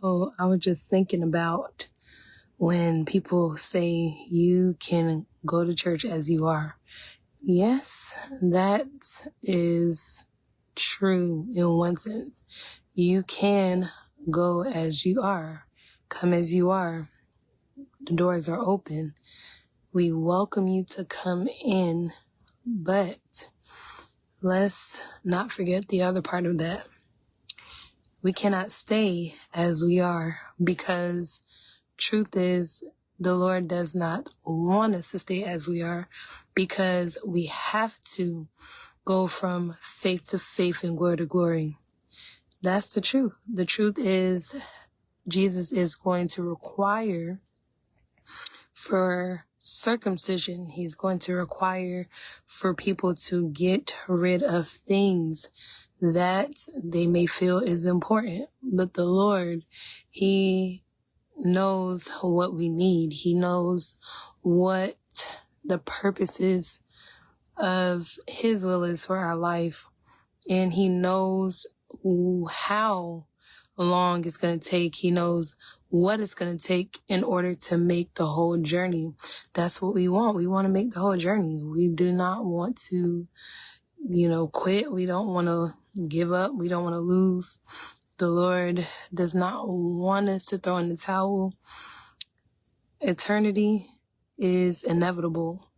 Oh, I was just thinking about when people say you can go to church as you are. Yes, that is true in one sense. You can go as you are, come as you are. The doors are open. We welcome you to come in, but let's not forget the other part of that. We cannot stay as we are, because truth is the Lord does not want us to stay as we are, because we have to go from faith to faith and glory to glory. That's the truth. The truth is Jesus is going to require for circumcision. He's going to require for people to get rid of things that they may feel is important. But the Lord, He knows what we need. He knows what the purposes of His will is for our life. And He knows how long it's going to take. He knows what it's going to take in order to make the whole journey. That's what we want. We want to make the whole journey. We do not want to, quit. We don't want to give up. We don't want to lose. The Lord does not want us to throw in the towel. Eternity is inevitable.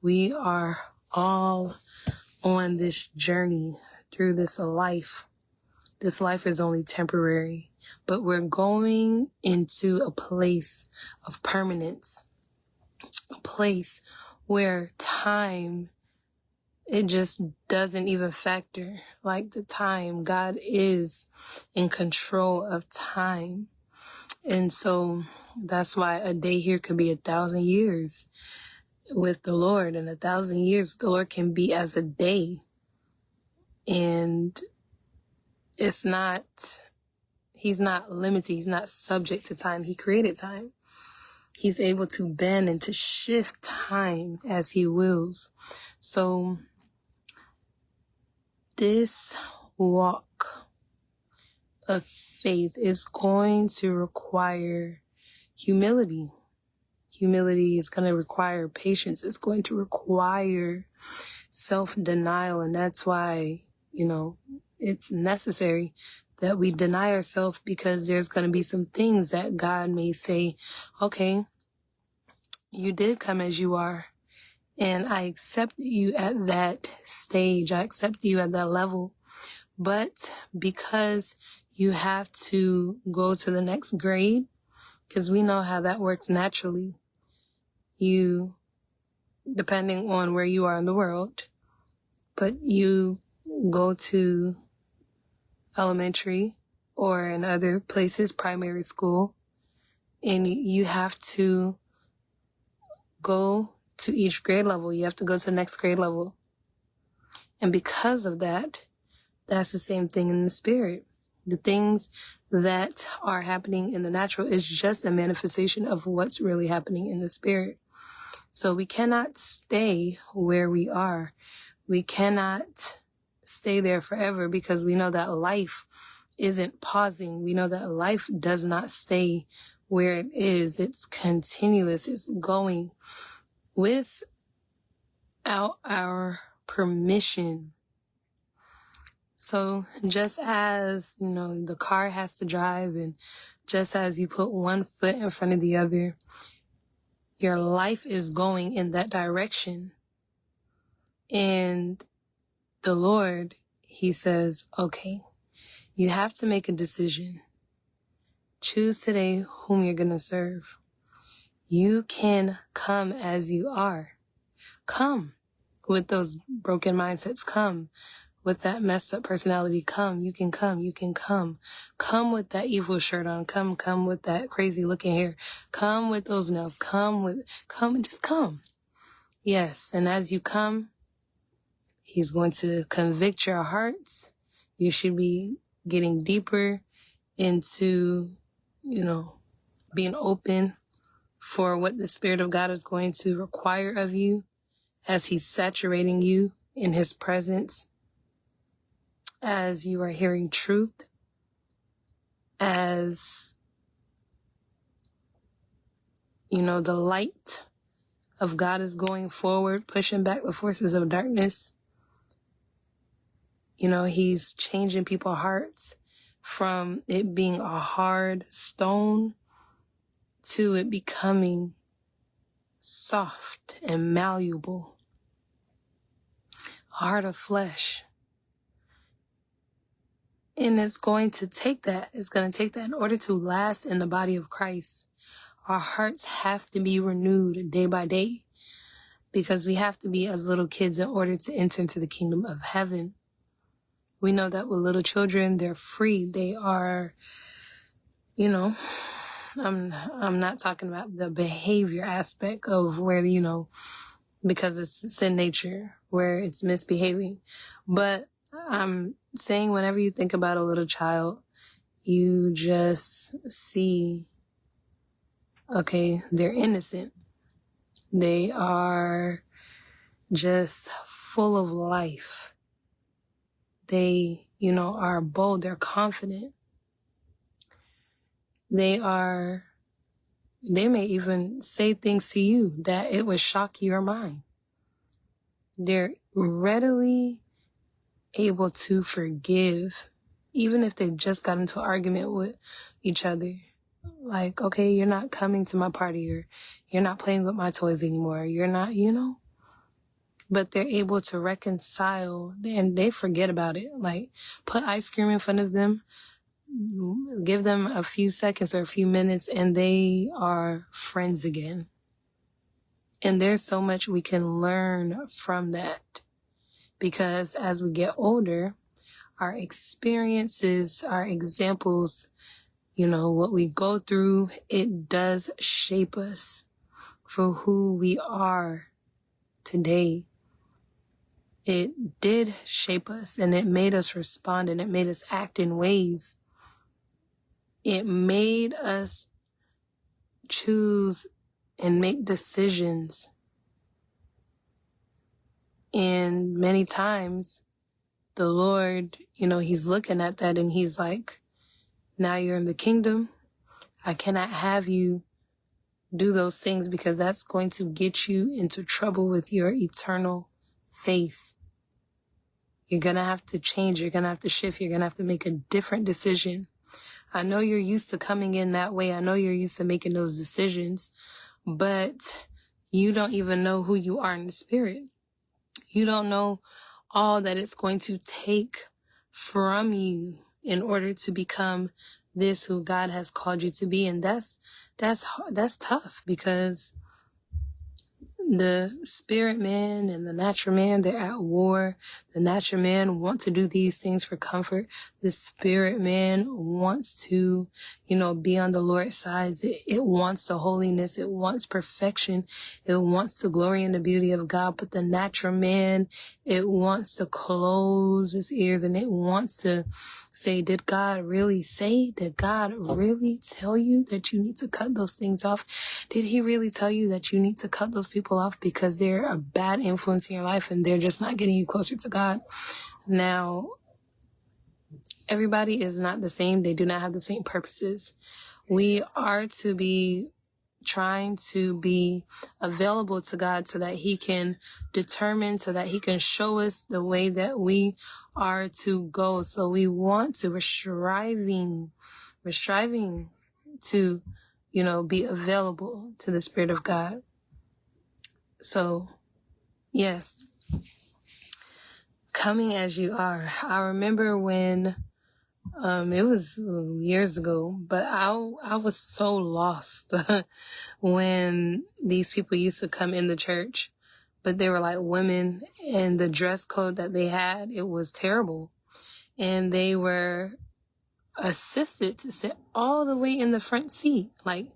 We are all on this journey through this life. This life is only temporary, but we're going into a place of permanence, a place where time, it just doesn't even factor like the time. God is in control of time. And so that's why a day here could be 1,000 years with the Lord, and 1,000 years with the Lord can be as a day. And He's not limited. He's not subject to time. He created time. He's able to bend and to shift time as He wills. So this walk of faith is going to require humility. Humility is going to require patience. It's going to require self-denial. And that's why, it's necessary that we deny ourselves, because there's going to be some things that God may say, okay, you did come as you are, and I accept you at that stage. I accept you at that level. But because you have to go to the next grade, because we know how that works naturally, you, depending on where you are in the world, but you go to elementary or in other places, primary school, and you have to go to each grade level. You have to go to the next grade level. And because of that, that's the same thing in the spirit. The things that are happening in the natural is just a manifestation of what's really happening in the spirit. So we cannot stay where we are. We cannot stay there forever, because we know that life isn't pausing. We know that life does not stay where it is. It's continuous. It's going without our permission. So just as, the car has to drive, and just as you put one foot in front of the other, your life is going in that direction. And the Lord, He says, okay, you have to make a decision. Choose today whom you're going to serve. You can come as you are. Come with those broken mindsets. Come with that messed up personality. Come. You can come. You can come. Come with that evil shirt on. Come with that crazy looking hair. Come with those nails. Come and just come. Yes. And as you come, He's going to convict your hearts. You should be getting deeper into, being open for what the Spirit of God is going to require of you as He's saturating you in His presence, as you are hearing truth, as the light of God is going forward, pushing back the forces of darkness. He's changing people's hearts from it being a hard stone to it becoming soft and malleable. A heart of flesh. And it's going to take that. It's going to take that in order to last in the body of Christ. Our hearts have to be renewed day by day because we have to be as little kids in order to enter into the kingdom of heaven. We know that with little children, they're free. They are, I'm not talking about the behavior aspect of where, because it's sin nature, where it's misbehaving. But I'm saying whenever you think about a little child, you just see, okay, they're innocent. They are just full of life. They, are bold. They're confident. They may even say things to you that it would shock your mind. They're readily able to forgive, even if they just got into an argument with each other. Like, okay, you're not coming to my party, or you're not playing with my toys anymore. You're not, but they're able to reconcile and they forget about it. Like, put ice cream in front of them, give them a few seconds or a few minutes, and they are friends again. And there's so much we can learn from that, because as we get older, our experiences, our examples, what we go through, it does shape us for who we are today. It did shape us, and it made us respond, and it made us act in ways. It made us choose and make decisions. And many times the Lord, he's looking at that and he's like, now you're in the kingdom. I cannot have you do those things because that's going to get you into trouble with your eternal faith. You're going to have to change. You're going to have to shift. You're going to have to make a different decision. I know you're used to coming in that way. I know you're used to making those decisions, but you don't even know who you are in the spirit. You don't know all that it's going to take from you in order to become this who God has called you to be. And that's tough, because the spirit man and the natural man, they're at war. The natural man wants to do these things for comfort. The spirit man wants to, be on the Lord's side. It wants the holiness. It wants perfection. It wants the glory and the beauty of God. But the natural man, it wants to close its ears and it wants to say, did God really say? Did God really tell you that you need to cut those things off? Did he really tell you that you need to cut those people off because they're a bad influence in your life and they're just not getting you closer to God? Now, everybody is not the same. They do not have the same purposes. We are to be trying to be available to God so that he can determine, so that he can show us the way that we are to go. So we're striving to, be available to the Spirit of God. So, yes, coming as you are. I remember when it was years ago, but I was so lost when these people used to come in the church, but they were like women, and the dress code that they had, it was terrible. And they were assisted to sit all the way in the front seat, like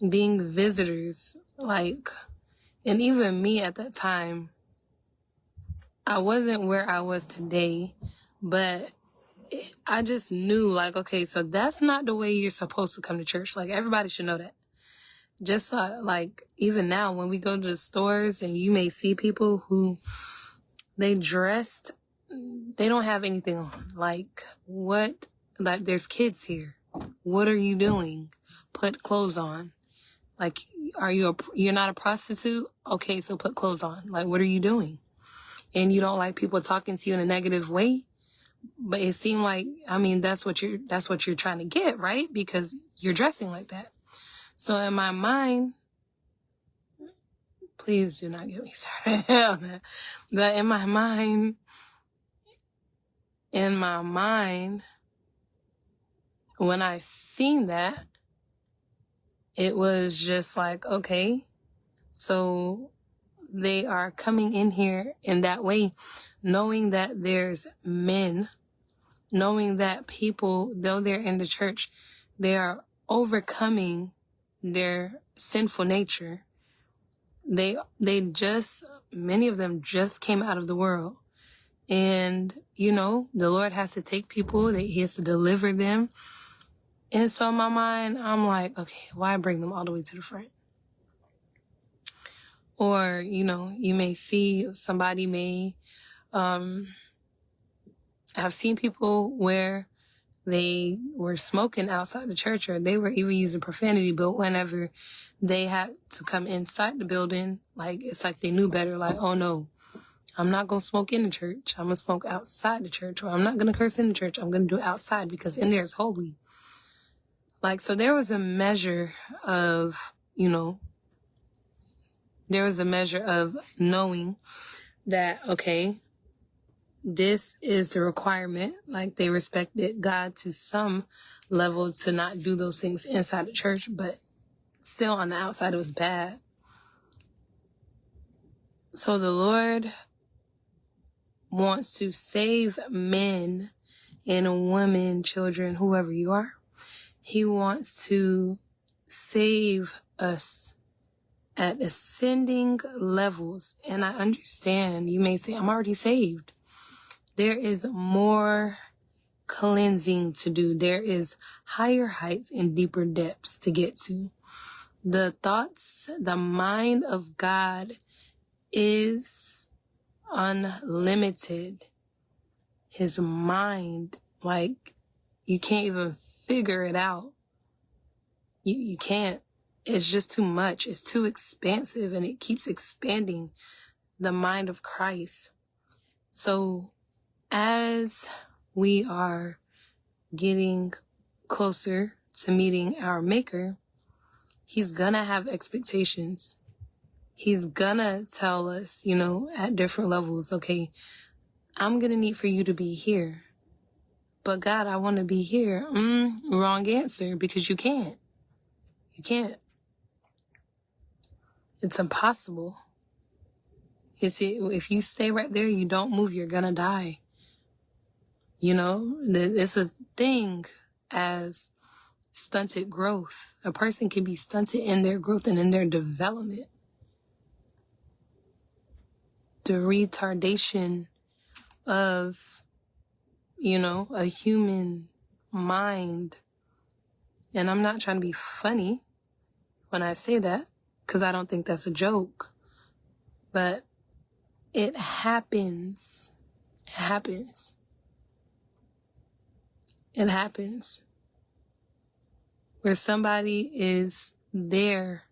being visitors, and even me at that time, I wasn't where I was today, but I just knew, okay, so that's not the way you're supposed to come to church. Everybody should know that. Just even now when we go to the stores and you may see people who they dressed, they don't have anything on. There's kids here. What are you doing? Put clothes on. you're not a prostitute? Okay, so put clothes on. Like, what are you doing? And you don't like people talking to you in a negative way? But it seemed like, I mean, that's what you're trying to get, right? Because you're dressing like that. So in my mind, please do not get me started on that. But in my mind, when I seen that, it was just like, okay, so they are coming in here in that way, knowing that there's men, knowing that people, though they're in the church, they are overcoming their sinful nature. Many of them just came out of the world. And, the Lord has to take people, that He has to deliver them. And so in my mind, I'm like, okay, why bring them all the way to the front? Or, you may see somebody I've seen people where they were smoking outside the church, or they were even using profanity, but whenever they had to come inside the building, like, it's like they knew better, like, oh no, I'm not going to smoke in the church. I'm going to smoke outside the church, or I'm not going to curse in the church. I'm going to do it outside because in there is holy. Like, so there was a measure of, knowing that, okay, this is the requirement. Like, they respected God to some level to not do those things inside the church, but still on the outside it was bad. So the Lord wants to save men and women, children, whoever you are. He wants to save us at ascending levels. And I understand, you may say, I'm already saved. There is more cleansing to do. There is higher heights and deeper depths to get to. The mind of God is unlimited. His mind, like, you can't even figure it out. You can't. It's just too much. It's too expansive, and it keeps expanding the mind of Christ. So as we are getting closer to meeting our Maker, He's gonna have expectations. He's gonna tell us, at different levels, okay, I'm gonna need for you to be here. But God, I want to be here. Wrong answer, because you can't. You can't. It's impossible. If you stay right there, you don't move, you're gonna die. It's a thing as stunted growth. A person can be stunted in their growth and in their development. The retardation of, a human mind. And I'm not trying to be funny when I say that, because I don't think that's a joke. But it happens. It happens. It happens. Where somebody is there,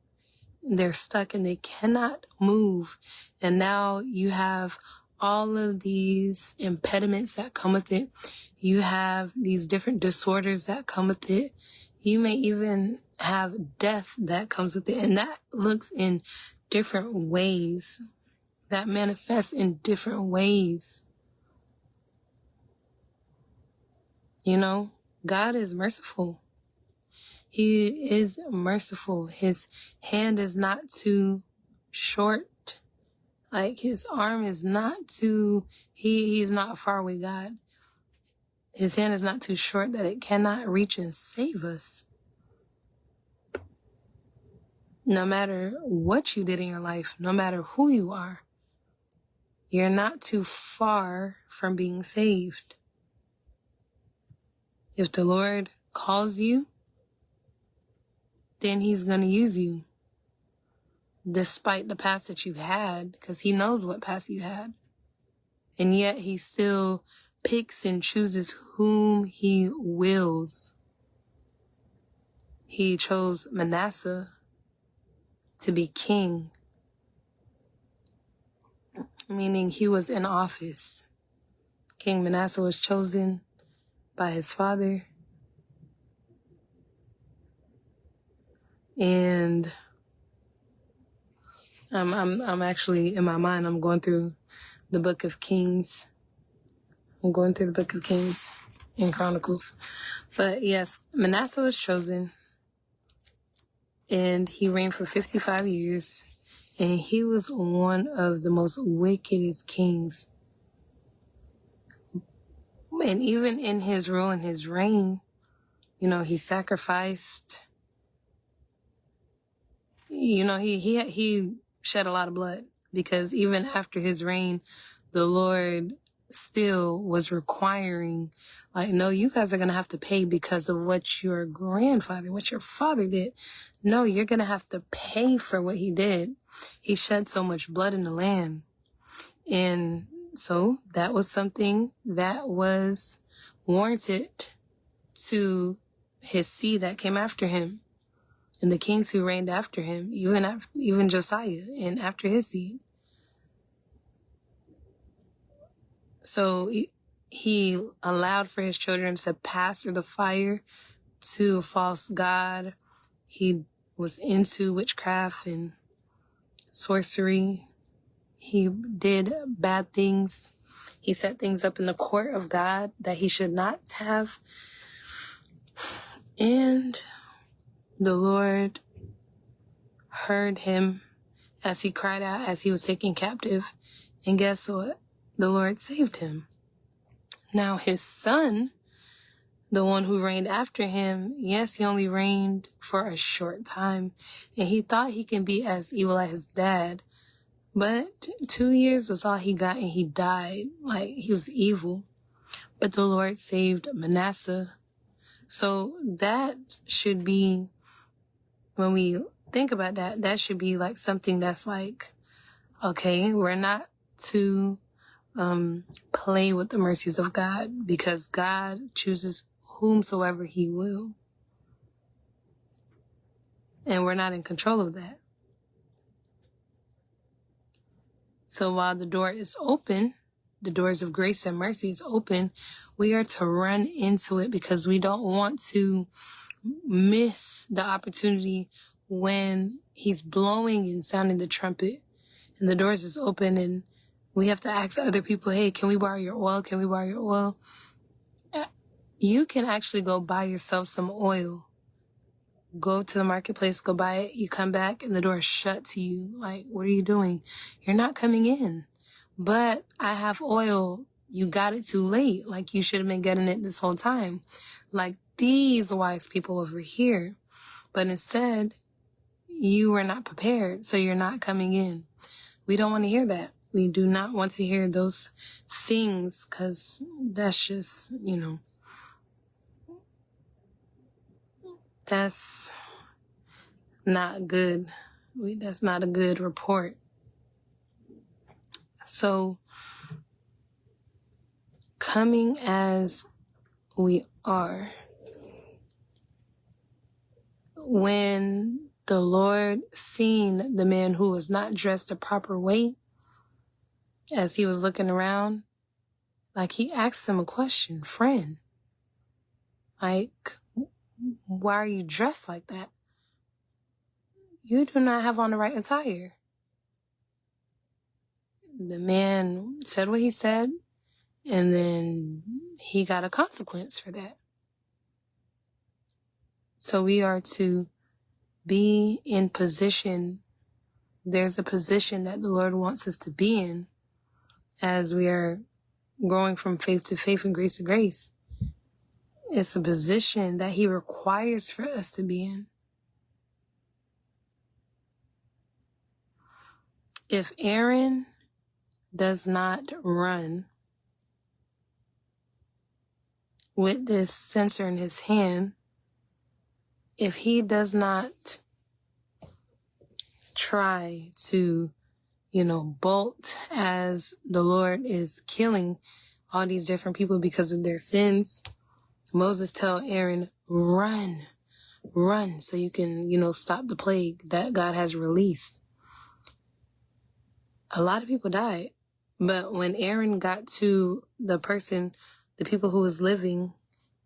they're stuck and they cannot move. And now you have all of these impediments that come with it. You have these different disorders that come with it. You may even have death that comes with it. And that looks in different ways. That manifests in different ways. God is merciful. He is merciful. His hand is not too short. Like, his arm is not too, he's not far away, God. His hand is not too short that it cannot reach and save us. No matter what you did in your life, no matter who you are, you're not too far from being saved. If the Lord calls you, then He's going to use you. Despite the past that you had, because He knows what past you had. And yet He still picks and chooses whom He wills. He chose Manasseh to be king, meaning he was in office. King Manasseh was chosen by his father. And I'm actually, in my mind, I'm going through the book of Kings. I'm going through the book of Kings and Chronicles. But yes, Manasseh was chosen, and he reigned for 55 years. And he was one of the most wickedest kings. And even in his rule and his reign, he sacrificed, he shed a lot of blood, because even after his reign, the Lord still was requiring, like, no, you guys are going to have to pay because of what your father did. No, you're going to have to pay for what he did. He shed so much blood in the land. And so that was something that was warranted to his seed that came after him, and the kings who reigned after him, even Josiah and after his seed. So he allowed for his children to pass through the fire to a false god. He was into witchcraft and sorcery. He did bad things. He set things up in the court of God that he should not have. And the Lord heard him as he cried out, as he was taken captive. And guess what? The Lord saved him. Now his son, the one who reigned after him, yes, he only reigned for a short time. And he thought he can be as evil as his dad. But 2 years was all he got, and he died. Like, he was evil. But the Lord saved Manasseh. So that should be, when we think about that, that should be like something that's like, okay, we're not to play with the mercies of God, because God chooses whomsoever he will. And we're not in control of that. So while the door is open, the doors of grace and mercy is open, we are to run into it, because we don't want to miss the opportunity when he's blowing and sounding the trumpet and the doors is open, and we have to ask other people, hey, can we borrow your oil? Can we borrow your oil? You can actually go buy yourself some oil. Go to the marketplace, go buy it. You come back and the door is shut to you. Like, what are you doing? You're not coming in. But I have oil. You got it too late. Like, you should have been getting it this whole time. Like these wise people over here. But instead, you were not prepared, so you're not coming in. We don't want to hear that. We do not want to hear those things, because that's just, that's not good. That's not a good report. So, coming as we are, when the Lord seen the man who was not dressed the proper way, as he was looking around, like, he asked him a question, friend, like, why are you dressed like that? You do not have on the right attire. The man said what he said, and then he got a consequence for that. So we are to be in position. There's a position that the Lord wants us to be in as we are growing from faith to faith and grace to grace. It's a position that he requires for us to be in. If Aaron does not run with this censer in his hand, if he does not try to, bolt as the Lord is killing all these different people because of their sins, Moses tell Aaron, run run so you can, stop the plague that God has released. A lot of people died. But when Aaron got to the people who was living,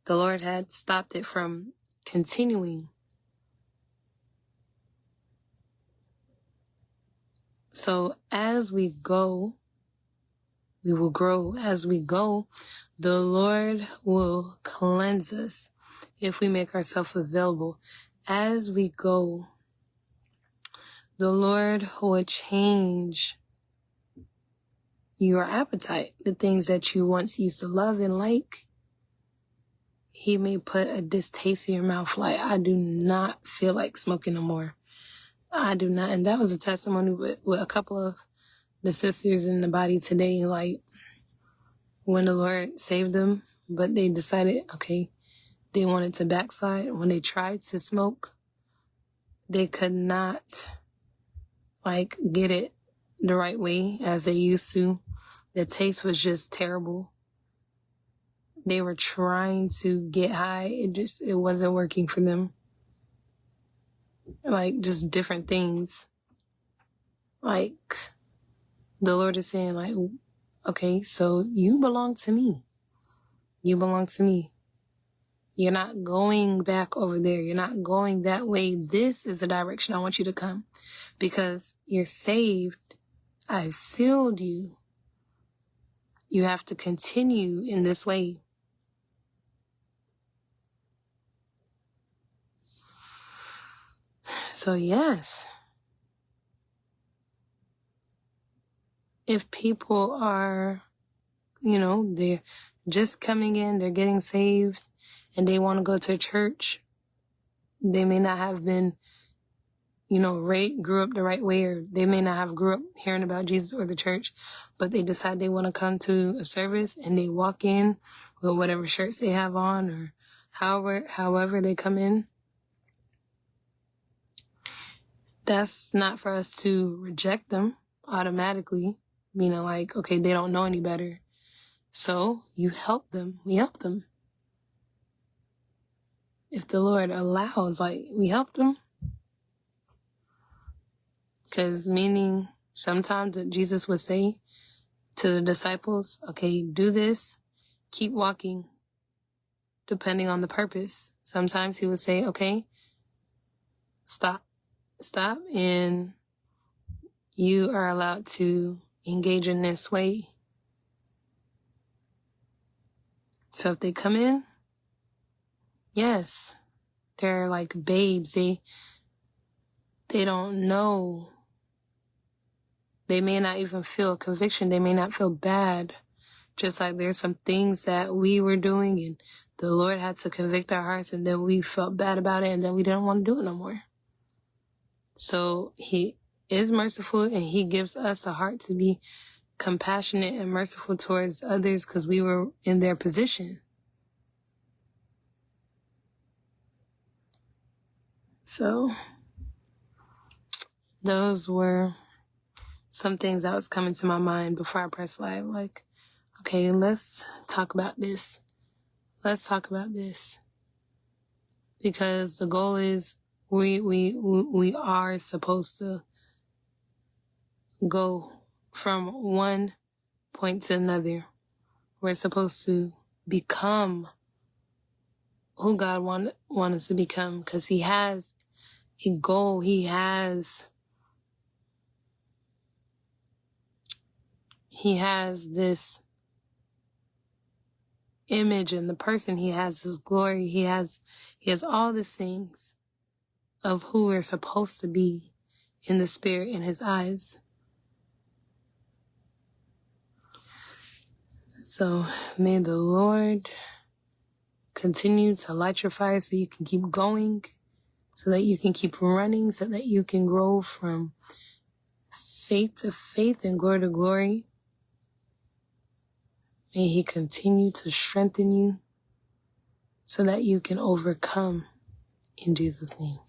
the Lord had stopped it from continuing. So as we go, we will grow. As we go, the Lord will cleanse us if we make ourselves available. As we go, the Lord will change your appetite, the things that you once used to love and like. He may put a distaste in your mouth, like, I do not feel like smoking no more. I do not. And that was a testimony with a couple of the sisters in the body today, like when the Lord saved them, but they decided, okay, they wanted to backslide. When they tried to smoke, they could not get it the right way as they used to. The taste was just terrible. They were trying to get high. It wasn't working for them. Just different things. The Lord is saying, okay, so you belong to me. You belong to me. You're not going back over there. You're not going that way. This is the direction I want you to come because you're saved. I've sealed you. You have to continue in this way. So yes, if people are, they're just coming in, they're getting saved, and they want to go to church, they may not have been, grew up the right way, or they may not have grew up hearing about Jesus or the church, but they decide they want to come to a service and they walk in with whatever shirts they have on or however they come in. That's not for us to reject them automatically, okay, they don't know any better. So you help them. We help them. If the Lord allows, we help them. Because meaning sometimes Jesus would say to the disciples, okay, do this, keep walking, depending on the purpose. Sometimes he would say, okay, stop, and you are allowed to engage in this way. So if they come in, yes, they're like babes. They don't know. They may not even feel conviction. They may not feel bad. Just like there's some things that we were doing and the Lord had to convict our hearts and then we felt bad about it and then we didn't want to do it no more. So he is merciful and he gives us a heart to be compassionate and merciful towards others because we were in their position. So those were some things that was coming to my mind before I pressed live. Okay, let's talk about this. Let's talk about this. Because the goal is we are supposed to go from one point to another. We're supposed to become who God want us to become because he has a goal. He has this image and the person. He has his glory. He has all these things of who we're supposed to be in the spirit in his eyes. So may the Lord continue to light your fire so you can keep going, so that you can keep running, so that you can grow from faith to faith and glory to glory. May he continue to strengthen you so that you can overcome in Jesus' name.